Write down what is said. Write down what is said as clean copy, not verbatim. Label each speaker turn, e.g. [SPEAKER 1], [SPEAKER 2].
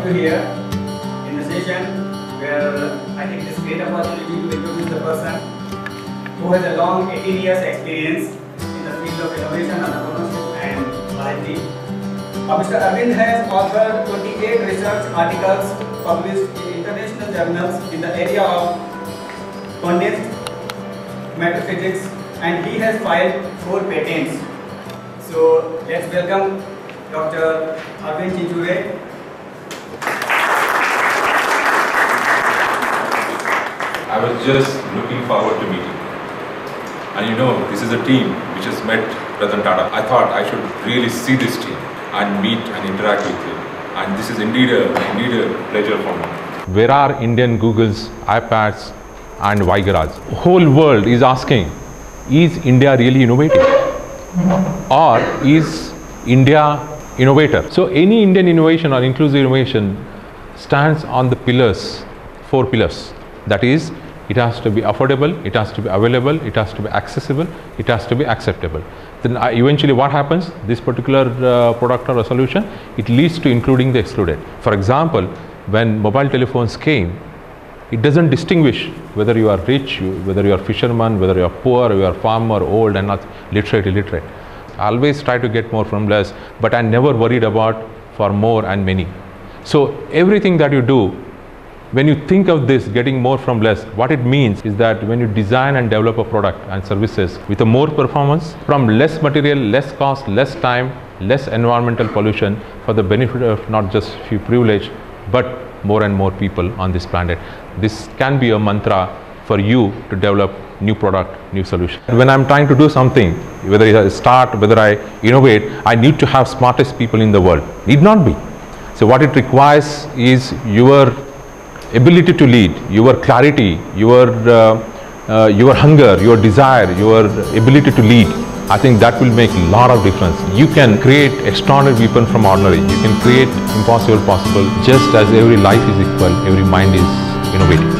[SPEAKER 1] you here in the session where I take this great opportunity to introduce the person who has a long 18 years experience in the field of innovation, entrepreneurship and R&D. Mr. Arvind has authored 28 research articles published in international journals in the area of condensed matter physics, and he has filed 4 patents. So let's welcome Dr. Arvind Chinchhure.
[SPEAKER 2] I was just looking forward to meeting. And you know, this is a team which has met Ratan Tata. I thought I should really see this team and meet and interact with him. And this is indeed a pleasure for me.
[SPEAKER 3] Where are Indian Googles, iPads and Vigaraj? Whole world is asking, is India really innovative? Or is India innovator? So any Indian innovation or inclusive innovation stands on the pillars, 4 pillars. That is, it has to be affordable, it has to be available, it has to be accessible, it has to be acceptable. Then eventually what happens? This particular product or a solution, it leads to including the excluded. For example, when mobile telephones came, it doesn't distinguish whether you are rich, whether you are fisherman, whether you are poor, you are farmer, old and not literate, illiterate. I always try to get more from less, but I never worried about for more and many. So everything that you do, when you think of this getting more from less, what it means is that when you design and develop a product and services with a more performance, from less material, less cost, less time, less environmental pollution, for the benefit of not just few privileged, but more and more people on this planet. This can be a mantra for you to develop new product, new solution. When I'm trying to do something, whether I start, whether I innovate, I need to have smartest people in the world. Need not be. So what it requires is your ability to lead, your clarity, your hunger, your desire, your ability to lead. I think that will make a lot of difference. You can create extraordinary weapon from ordinary. You can create impossible possible. Just as every life is equal, every mind is innovative.